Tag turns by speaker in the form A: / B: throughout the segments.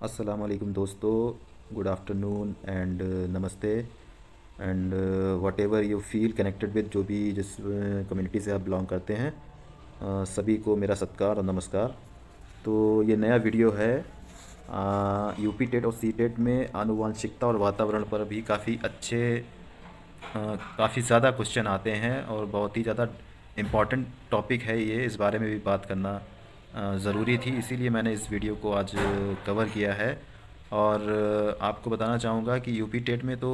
A: अस्सलाम वालेकुम दोस्तों, गुड आफ्टरनून एंड नमस्ते and what ever you feel connected with जो भी जिस कम्युनिटी से आप बिलोंग करते हैं, सभी को मेरा सत्कार और नमस्कार। तो ये नया वीडियो है। यूपी टेट और सी टेट में आनुवांशिकता और वातावरण पर भी काफ़ी अच्छे काफ़ी ज़्यादा क्वेश्चन आते हैं और बहुत ही ज़्यादा इम्पॉर्टेंट टॉपिक है ये। इस बारे में भी बात करना ज़रूरी थी, इसीलिए मैंने इस वीडियो को आज कवर किया है। और आपको बताना चाहूँगा कि यूपी टेट में तो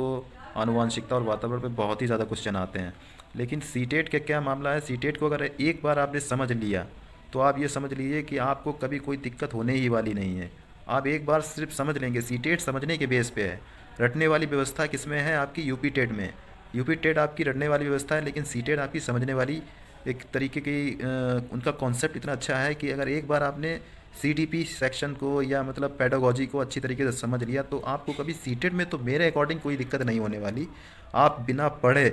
A: आनुवांशिकता और वातावरण पे बहुत ही ज़्यादा क्वेश्चन आते हैं, लेकिन सी टेट का क्या मामला है। सी टेट को अगर एक बार आपने समझ लिया तो आप ये समझ लीजिए कि आपको कभी कोई दिक्कत होने ही वाली नहीं है। आप एक बार सिर्फ समझ लेंगे, सी टेट समझने के बेस पे है। रटने वाली व्यवस्था किस में है? आपकी यूपी टेट में। यूपी टेट आपकी रटने वाली व्यवस्था है, लेकिन सी टेट आपकी समझने वाली एक तरीके की उनका कॉन्सेप्ट इतना अच्छा है कि अगर एक बार आपने सीडीपी सेक्शन को या मतलब पेडागोजी को अच्छी तरीके से समझ लिया तो आपको कभी सीटेट में तो मेरे अकॉर्डिंग कोई दिक्कत नहीं होने वाली। आप बिना पढ़े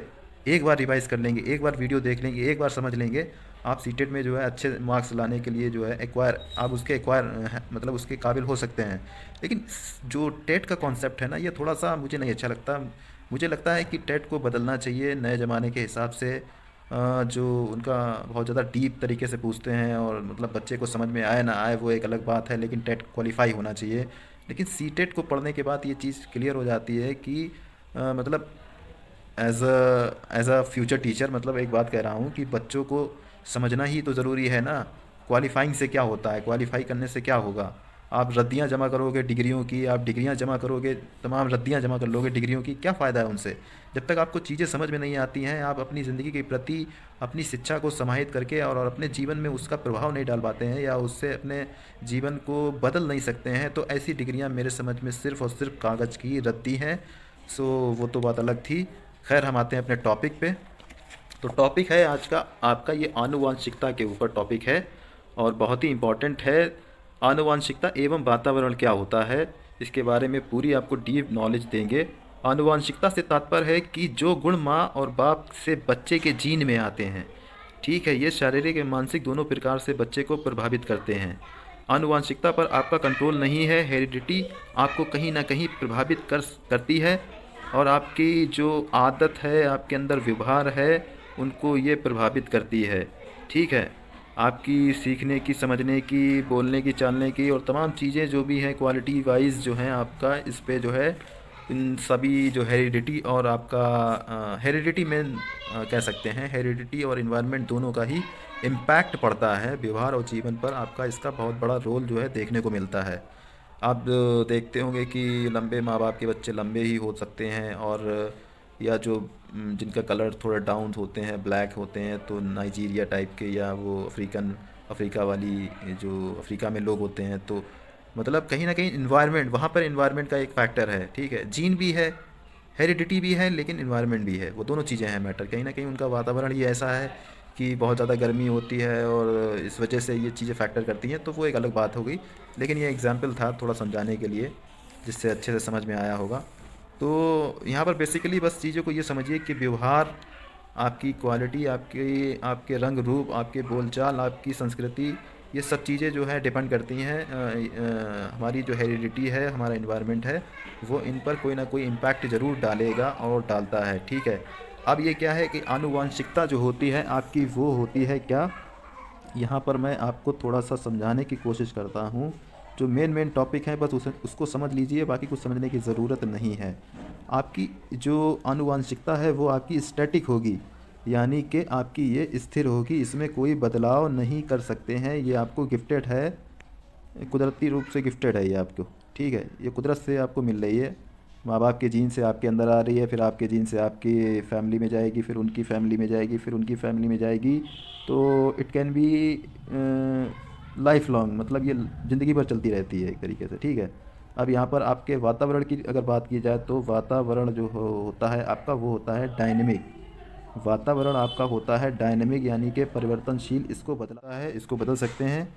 A: एक बार रिवाइज कर लेंगे, एक बार वीडियो देख लेंगे, एक बार समझ लेंगे, आप सीटेट में जो है अच्छे मार्क्स लाने के लिए जो है एक्वायर आप उसके एक्वायर मतलब उसके काबिल हो सकते हैं। लेकिन जो टेट का कॉन्सेप्ट है ना, ये थोड़ा सा मुझे नहीं अच्छा लगता। मुझे लगता है कि टेट को बदलना चाहिए नए ज़माने के हिसाब से। जो उनका बहुत ज़्यादा डीप तरीके से पूछते हैं और मतलब बच्चे को समझ में आए ना आए वो एक अलग बात है, लेकिन टेट क्वालिफाई होना चाहिए। लेकिन सी टेट को पढ़ने के बाद ये चीज़ क्लियर हो जाती है कि मतलब एज अ फ्यूचर टीचर, मतलब एक बात कह रहा हूँ कि बच्चों को समझना ही तो ज़रूरी है ना। क्वालिफाइंग से क्या होता है, क्वालिफाई करने से क्या होगा? आप रद्दियाँ जमा करोगे डिग्रियों की, आप डिग्रियाँ जमा करोगे, तमाम रद्दियाँ जमा कर लोगे डिग्रियों की, क्या फ़ायदा है उनसे? जब तक आपको चीज़ें समझ में नहीं आती हैं, आप अपनी ज़िंदगी के प्रति अपनी शिक्षा को समाहित करके और अपने जीवन में उसका प्रभाव नहीं डाल पाते हैं या उससे अपने जीवन को बदल नहीं सकते हैं, तो ऐसी डिग्रियां मेरे समझ में सिर्फ़ और सिर्फ कागज़ की रद्दी हैं। सो वो तो बात अलग थी। खैर, हम आते हैं अपने टॉपिक पे। तो टॉपिक है आज का आपका, ये आनुवांशिकता के ऊपर टॉपिक है और बहुत ही इम्पोर्टेंट है। आनुवांशिकता एवं वातावरण क्या होता है, इसके बारे में पूरी आपको डीप नॉलेज देंगे। आनुवांशिकता से तात्पर्य है कि जो गुण माँ और बाप से बच्चे के जीन में आते हैं, ठीक है, ये शारीरिक एवं मानसिक दोनों प्रकार से बच्चे को प्रभावित करते हैं। आनुवांशिकता पर आपका कंट्रोल नहीं है। हेरिडिटी आपको कहीं ना कहीं प्रभावित करती है और आपकी जो आदत है, आपके अंदर व्यवहार है, उनको ये प्रभावित करती है। ठीक है, आपकी सीखने की, समझने की, बोलने की, चालने की और तमाम चीज़ें जो भी हैं क्वालिटी वाइज जो हैं आपका इस पे जो है, इन सभी जो हेरिडिटी और आपका हेरिडिटी में कह सकते हैं, हेरिडिटी और इन्वायरमेंट दोनों का ही इम्पैक्ट पड़ता है व्यवहार और जीवन पर। आपका इसका बहुत बड़ा रोल जो है देखने को मिलता है। आप देखते होंगे कि लंबे माँ बाप के बच्चे लंबे ही हो सकते हैं, और या जो जिनका कलर थोड़ा डाउन होते हैं, ब्लैक होते हैं, तो नाइजीरिया टाइप के या वो अफ्रीका वाली जो अफ्रीका में लोग होते हैं, तो मतलब कहीं ना कहीं इन्वायरमेंट, वहाँ पर इन्वायरमेंट का एक फैक्टर है। ठीक है, जीन भी है, हेरिडिटी भी है, लेकिन इन्वायरमेंट भी है, वो दोनों चीज़ें हैं मैटर। कहीं ना कहीं उनका वातावरण ही ऐसा है कि बहुत ज़्यादा गर्मी होती है और इस वजह से ये चीज़ें फैक्टर करती हैं, तो वो एक अलग बात हो गई। लेकिन ये एग्जाम्पल था थोड़ा समझाने के लिए, जिससे अच्छे से समझ में आया होगा। तो यहाँ पर बेसिकली बस चीज़ों को ये समझिए कि व्यवहार, आपकी क्वालिटी, आपके आपके रंग रूप, आपके बोलचाल, आपकी संस्कृति, ये सब चीज़ें जो है डिपेंड करती हैं। हमारी जो हेरिडिटी है, हमारा इन्वायरमेंट है, वो इन पर कोई ना कोई इम्पैक्ट ज़रूर डालेगा और डालता है। ठीक है, अब ये क्या है कि आनुवांशिकता जो होती है आपकी, वो होती है क्या, यहाँ पर मैं आपको थोड़ा सा समझाने की कोशिश करता हूँ। जो मेन टॉपिक है बस उसे उसको समझ लीजिए, बाकी कुछ समझने की ज़रूरत नहीं है। आपकी जो आनुवांशिकता है वो आपकी स्टैटिक होगी, यानी कि आपकी ये स्थिर होगी, इसमें कोई बदलाव नहीं कर सकते हैं। ये आपको गिफ्टेड है, कुदरती रूप से गिफ्टेड है ये आपको। ठीक है, ये कुदरत से आपको मिल रही है। माँ बाप के जीन से आपके अंदर आ रही है, फिर आपके जीन से आपकी फैमिली में जाएगी, फिर उनकी फैमिली में जाएगी, फिर उनकी फैमिली में जाएगी। तो it can be life long, मतलब ये ज़िंदगी भर चलती रहती है एक तरीके से। ठीक है, अब यहाँ पर आपके वातावरण की अगर बात की जाए तो वातावरण जो होता है आपका, वो होता है डायनेमिक। वातावरण आपका होता है डायनेमिक, यानी कि परिवर्तनशील। इसको बदला है, इसको बदल सकते हैं,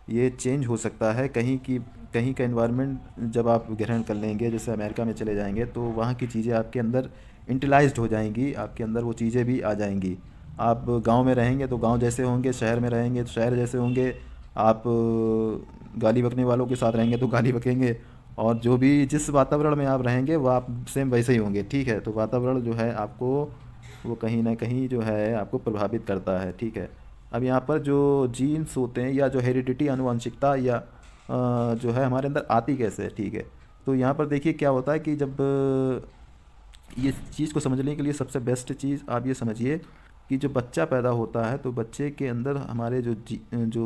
A: ये चेंज हो सकता है। कहीं का इन्वायरमेंट जब आप ग्रहण कर लेंगे, जैसे अमेरिका में चले जाएंगे, तो वहाँ की चीज़ें आपके अंदर इंटेलाइज्ड हो जाएंगी, आपके अंदर वो चीज़ें भी आ जाएंगी। आप गांव में रहेंगे तो गांव जैसे होंगे, शहर में रहेंगे तो शहर जैसे होंगे। आप गाली बकने वालों के साथ रहेंगे तो गाली बकेंगे, और जो भी जिस वातावरण में आप रहेंगे वो आप सेम वैसे ही होंगे, ठीक है। तो वातावरण जो है आपको वो कहीं ना कहीं जो है आपको प्रभावित करता है, ठीक है। अब यहाँ पर जो जीन्स होते हैं या जो हेरिडिटी आनुवंशिकता या जो है हमारे अंदर आती कैसे है, ठीक है। तो यहाँ पर देखिए क्या होता है कि जब ये चीज़ को समझने के लिए सबसे बेस्ट चीज़ आप ये समझिए कि जो बच्चा पैदा होता है तो बच्चे के अंदर हमारे जो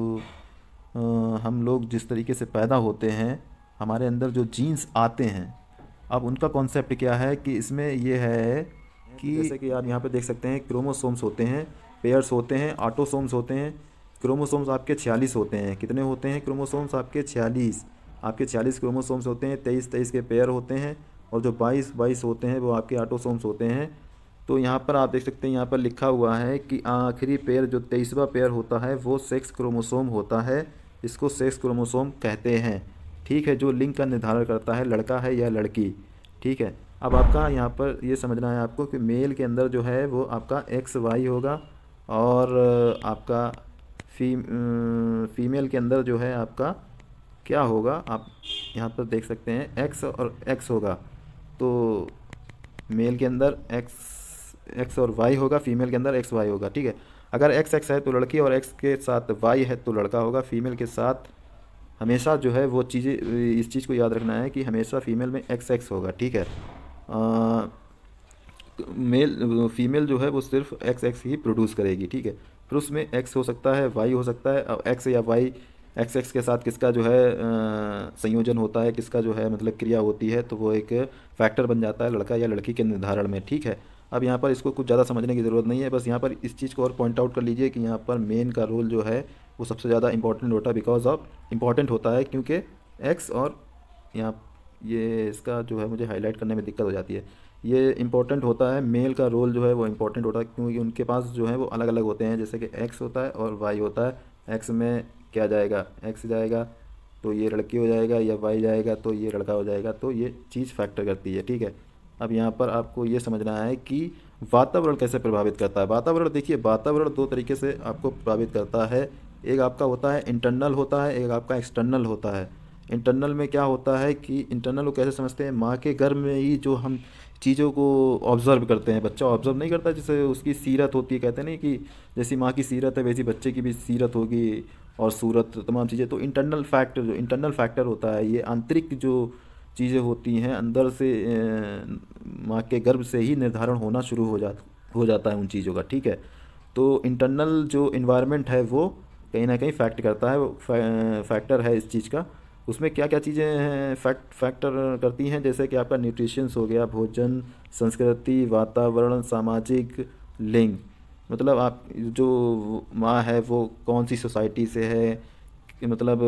A: हम लोग जिस तरीके से पैदा होते हैं, हमारे अंदर जो जीन्स आते हैं, अब उनका कॉन्सेप्ट क्या है कि इसमें ये है कि जैसे कि आप यहाँ पे देख सकते हैं क्रोमोसोम्स होते हैं, पेयर्स होते हैं, ऑटोसोम्स होते हैं। क्रोमोसोम्स आपके 46 होते हैं। कितने होते हैं क्रोमोसोम्स आपके? 46। आपके 46 क्रोमोसोम्स होते हैं, 23-23 के पेयर होते हैं, और जो 22-22 होते हैं वो आपके ऑटोसोम्स होते हैं। तो यहाँ पर आप देख सकते हैं, यहाँ पर लिखा हुआ है कि आखिरी पेयर जो 23वां पेयर होता है वो सेक्स क्रोमोसोम होता है। इसको सेक्स क्रोमोसोम कहते हैं, ठीक है, जो लिंग का निर्धारण करता है लड़का है या लड़की, ठीक है। अब आपका यहाँ पर ये समझना है आपको कि मेल के अंदर जो है वो आपका एक्स वाई होगा, और आपका फीमेल के अंदर जो है आपका क्या होगा, आप यहाँ पर देख सकते हैं एक्स और एक्स होगा। तो मेल के अंदर एक्स एक्स और वाई होगा, फीमेल के अंदर एक्स वाई होगा, ठीक है। अगर एक्स एक्स है तो लड़की, और एक्स के साथ वाई है तो लड़का होगा। फीमेल के साथ हमेशा जो है वो चीज़ें, इस चीज़ को याद रखना है कि हमेशा फीमेल में एक्स एक्स होगा, ठीक है। मेल फीमेल जो है वो सिर्फ एक्स एक्स ही प्रोड्यूस करेगी, ठीक है। फिर उसमें एक्स हो सकता है, वाई हो सकता है। अब एक्स या वाई, एक्स एक्स के साथ किसका जो है संयोजन होता है, किसका जो है मतलब क्रिया होती है, तो वो एक फैक्टर बन जाता है लड़का या लड़की के निर्धारण में, ठीक है। अब यहाँ पर इसको कुछ ज़्यादा समझने की ज़रूरत नहीं है, बस यहाँ पर इस चीज़ को और पॉइंट आउट कर लीजिए कि यहाँ पर मेन का रोल जो है वो सबसे ज़्यादा इंपॉर्टेंट होता है, बिकॉज ऑफ इम्पॉर्टेंट होता है क्योंकि एक्स और यहाँ ये इसका जो है मुझे हाईलाइट करने में दिक्कत हो जाती है। ये इम्पोर्टेंट होता है, मेल का रोल जो है वो इम्पोर्टेंट होता है क्योंकि उनके पास जो है वो अलग अलग होते हैं, जैसे कि एक्स होता है और वाई होता है। एक्स में क्या जाएगा, एक्स जाएगा तो ये लड़की हो जाएगा, या वाई जाएगा तो ये लड़का हो जाएगा, तो ये चीज़ फैक्टर करती है, ठीक है। अब यहाँ पर आपको ये समझना है कि वातावरण कैसे प्रभावित करता है। वातावरण देखिए, वातावरण दो तरीके से आपको प्रभावित करता है। एक आपका होता है इंटरनल होता है, एक आपका एक्सटर्नल होता है। इंटरनल में क्या होता है कि इंटरनल को कैसे समझते हैं, माँ के गर्भ में ही जो हम चीज़ों को ऑब्ज़र्व करते हैं, बच्चा ऑब्ज़र्व नहीं करता, जैसे उसकी सीरत होती है, कहते हैं नहीं कि जैसी माँ की सीरत है वैसी बच्चे की भी सीरत होगी, और सूरत तमाम चीज़ें। तो इंटरनल फैक्टर, जो इंटरनल फैक्टर होता है, ये आंतरिक जो चीज़ें होती हैं अंदर से माँ के गर्भ से ही निर्धारण होना शुरू हो जाता है उन चीज़ों का, ठीक है। तो इंटरनल जो इन्वायरमेंट है वो कहीं ना कहीं फैक्ट करता है, वो फैक्टर है इस चीज़ का। उसमें क्या क्या चीज़ें हैं फैक्टर करती हैं, जैसे कि आपका न्यूट्रिशंस हो गया, भोजन, संस्कृति, वातावरण, सामाजिक, लिंग। मतलब आप जो माँ है वो कौन सी सोसाइटी से है, कि मतलब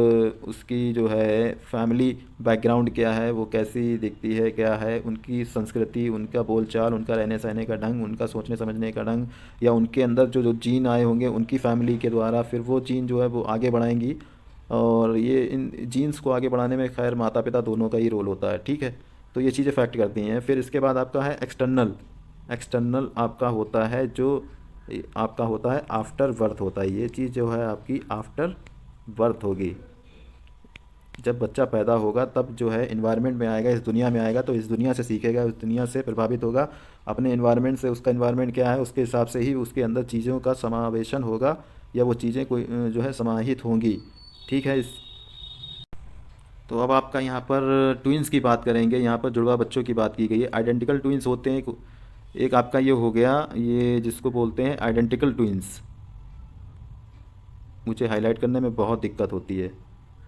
A: उसकी जो है फैमिली बैकग्राउंड क्या है, वो कैसी दिखती है, क्या है उनकी संस्कृति, उनका बोलचाल, उनका रहने सहने का ढंग, उनका सोचने समझने का ढंग, या उनके अंदर जो जो जीन आए होंगे उनकी फैमिली के द्वारा, फिर वो जीन जो है वो आगे बढ़ाएंगी। और ये इन जीन्स को आगे बढ़ाने में खैर माता पिता दोनों का ही रोल होता है, ठीक है। तो ये चीज़ें फैक्ट करती हैं। फिर इसके बाद आपका है एक्सटर्नल। एक्सटर्नल आपका होता है जो आपका होता है आफ्टर बर्थ होता है। ये चीज़ जो है आपकी आफ्टर बर्थ होगी। जब बच्चा पैदा होगा तब जो है इन्वायरमेंट में आएगा, इस दुनिया में आएगा, तो इस दुनिया से सीखेगा, उस दुनिया से प्रभावित होगा अपने इन्वायरमेंट से। उसका इन्वायरमेंट क्या है उसके हिसाब से ही उसके अंदर चीज़ों का समावेशन होगा, या वो चीज़ें कोई जो है समाहित होंगी, ठीक है। इस तो अब आपका यहाँ पर ट्विंस की बात करेंगे। यहाँ पर जुड़वा बच्चों की बात की गई है। आइडेंटिकल ट्विंस होते हैं, एक आपका ये हो गया, ये जिसको बोलते हैं आइडेंटिकल ट्विंस। मुझे हाईलाइट करने में बहुत दिक्कत होती है।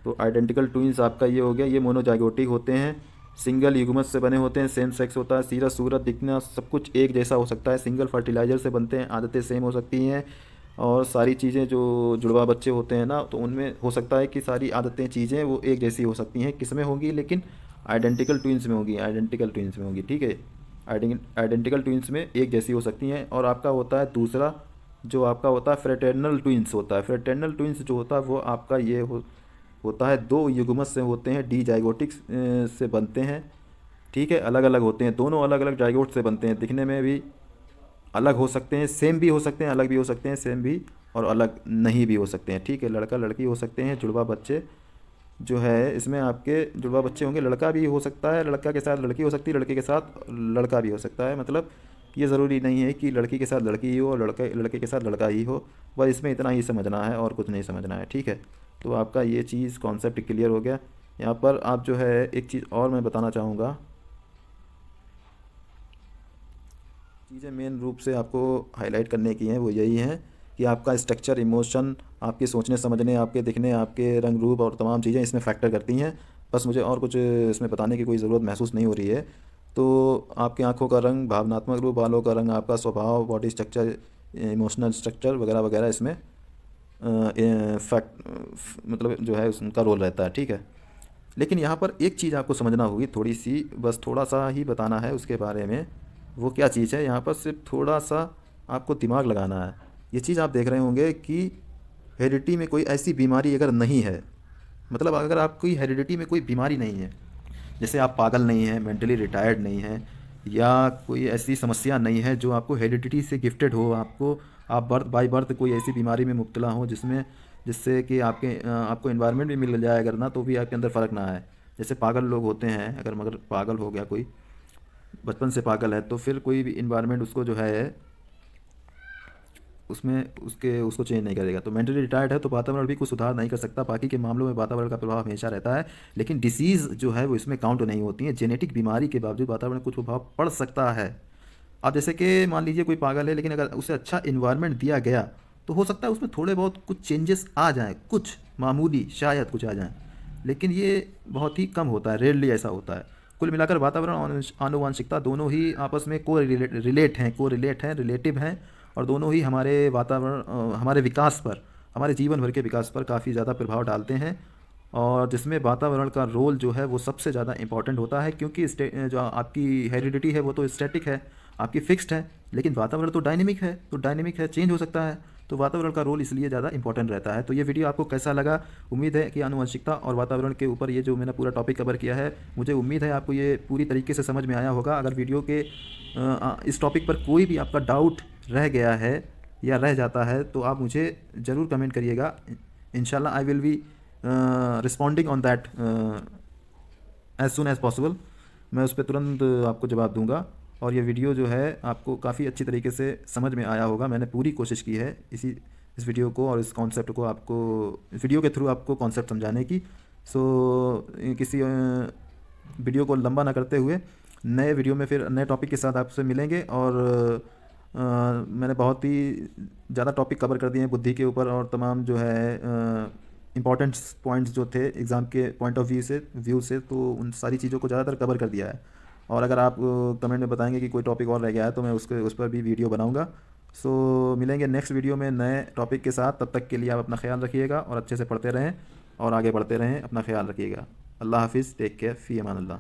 A: तो आइडेंटिकल ट्विंस आपका ये हो गया, ये मोनोजाइगोटिक होते हैं, सिंगल युग्मक से बने होते हैं, सेम सेक्स होता है, सीरत सूरत दिखना सब कुछ एक जैसा हो सकता है, सिंगल फर्टिलाइज़र से बनते हैं, आदतें सेम हो सकती हैं, और सारी चीज़ें जो जुड़वा बच्चे होते हैं ना, तो उनमें हो सकता है कि सारी आदतें चीज़ें वो एक जैसी हो सकती हैं। किस में होंगी, लेकिन आइडेंटिकल ट्विंस में होगी, आइडेंटिकल ट्विंस में होगी, ठीक है। आइडेंटिकल ट्विंस में एक जैसी हो सकती हैं। और आपका होता है दूसरा, जो आपका होता है फ्रेटर्नल ट्विंस होता है। फ्रेटर्नल ट्विंस जो होता है वो आपका ये होता है, दो युग्मक से होते हैं, डी जाइगोटिक्स से बनते हैं, ठीक है। अलग अलग होते हैं, दोनों अलग अलग जाइगोट से बनते हैं, दिखने में भी अलग हो सकते हैं, सेम भी हो सकते हैं, अलग भी हो सकते हैं, सेम भी और अलग नहीं भी हो सकते हैं, ठीक है। लड़का लड़की हो सकते हैं जुड़वा बच्चे, जो है इसमें आपके जुड़वा बच्चे होंगे, लड़का भी हो सकता है, लड़का के साथ लड़की हो सकती है, लड़के के साथ लड़का भी हो सकता है। मतलब ये ज़रूरी नहीं है कि लड़की के साथ लड़की ही हो और लड़के लड़के के साथ लड़का ही हो। बस इसमें इतना ही समझना है और कुछ नहीं समझना है, ठीक है। तो आपका ये चीज़ कॉन्सेप्ट क्लियर हो गया। यहाँ पर आप जो है एक चीज़ और मैं बताना चाहूँगा, चीज़ें मेन रूप से आपको हाईलाइट करने की हैं वो यही हैं कि आपका स्ट्रक्चर, इमोशन, आपके सोचने समझने, आपके दिखने, आपके रंग रूप और तमाम चीज़ें इसमें फैक्टर करती हैं। बस मुझे और कुछ इसमें बताने की कोई ज़रूरत महसूस नहीं हो रही है। तो आपकी आंखों का रंग, भावनात्मक रूप, बालों का रंग, आपका स्वभाव, बॉडी स्ट्रक्चर, इमोशनल स्ट्रक्चर वगैरह वगैरह इसमें फैक्ट मतलब जो है उनका रोल रहता है, ठीक है। लेकिन यहाँ पर एक चीज़ आपको समझना होगी थोड़ी सी, बस थोड़ा सा ही बताना है उसके बारे में। वो क्या चीज़ है, यहाँ पर सिर्फ थोड़ा सा आपको दिमाग लगाना है। ये चीज़ आप देख रहे होंगे कि हेरिडिटी में कोई ऐसी बीमारी अगर नहीं है, मतलब अगर आपकी हेरिडिटी में कोई बीमारी नहीं है, जैसे आप पागल नहीं हैं, मेंटली रिटायर्ड नहीं हैं, या कोई ऐसी समस्या नहीं है जो आपको हेरिडिटी से गिफ्टेड हो, आपको आप बर्थ बाय बर्थ कोई ऐसी बीमारी में मुब्तला हो जिसमें जिससे कि आपको इन्वायरमेंट भी मिल जाए अगर ना, तो भी आपके अंदर फ़र्क ना आए। जैसे पागल लोग होते हैं, अगर मगर पागल हो गया कोई, बचपन से पागल है, तो फिर कोई भी इन्वायरमेंट उसको जो है उसमें उसको चेंज नहीं करेगा। तो मेंटली रिटायर्ड है तो वातावरण भी कुछ सुधार नहीं कर सकता। बाकी के मामलों में वातावरण का प्रभाव हमेशा रहता है, लेकिन डिसीज़ जो है वो इसमें काउंट नहीं होती है। जेनेटिक बीमारी के बावजूद वातावरण में कुछ प्रभाव पड़ सकता है। अब जैसे कि मान लीजिए कोई पागल है, लेकिन अगर उसे अच्छा इन्वायरमेंट दिया गया तो हो सकता है उसमें थोड़े बहुत कुछ चेंजेस आ जाएँ, कुछ मामूली शायद कुछ आ जाएँ, लेकिन ये बहुत ही कम होता है, रेयरली ऐसा होता है। कुल मिलाकर वातावरण और आनुवांशिकता दोनों ही आपस में को रिलेट हैं, रिलेटिव हैं, और दोनों ही हमारे वातावरण हमारे विकास पर, हमारे जीवन भर के विकास पर काफ़ी ज़्यादा प्रभाव डालते हैं। और जिसमें वातावरण का रोल जो है वो सबसे ज़्यादा इंपॉर्टेंट होता है, क्योंकि जो आपकी हेरिडिटी है वो तो स्टैटिक है, आपकी फिक्स्ड है, लेकिन वातावरण तो डायनेमिक है, तो डायनेमिक है, चेंज हो सकता है। तो वातावरण का रोल इसलिए ज़्यादा इंपॉर्टेंट रहता है। तो ये वीडियो आपको कैसा लगा? उम्मीद है कि आनुवंशिकता और वातावरण के ऊपर ये जो मैंने पूरा टॉपिक कवर किया है, मुझे उम्मीद है आपको ये पूरी तरीके से समझ में आया होगा। अगर वीडियो के इस टॉपिक पर कोई भी आपका डाउट रह गया है या रह जाता है तो आप मुझे ज़रूर कमेंट करिएगा। इंशाल्लाह I will be responding on that as soon as possible. मैं उस पर तुरंत आपको जवाब दूंगा। और ये वीडियो जो है आपको काफ़ी अच्छी तरीके से समझ में आया होगा। मैंने पूरी कोशिश की है इस वीडियो को और इस कॉन्सेप्ट को आपको, इस वीडियो के थ्रू आपको कॉन्सेप्ट समझाने की। सो किसी वीडियो को लंबा ना करते हुए नए वीडियो में फिर नए टॉपिक के साथ आपसे मिलेंगे। और मैंने बहुत ही ज़्यादा टॉपिक कवर कर दिए हैं बुद्धि के ऊपर, और तमाम जो है इंपॉर्टेंट पॉइंट्स जो थे एग्ज़ाम के पॉइंट ऑफ व्यू से, तो उन सारी चीज़ों को ज़्यादातर कवर कर दिया है। और अगर आप कमेंट में बताएंगे कि कोई टॉपिक और रह गया है तो मैं उस पर भी वीडियो बनाऊंगा। सो मिलेंगे नेक्स्ट वीडियो में नए टॉपिक के साथ। तब तक के लिए आप अपना ख्याल रखिएगा और अच्छे से पढ़ते रहें और आगे बढ़ते रहें। अपना ख्याल रखिएगा। अल्लाह हाफिज़, टेक केयर, फ़ी अमान अल्लाह।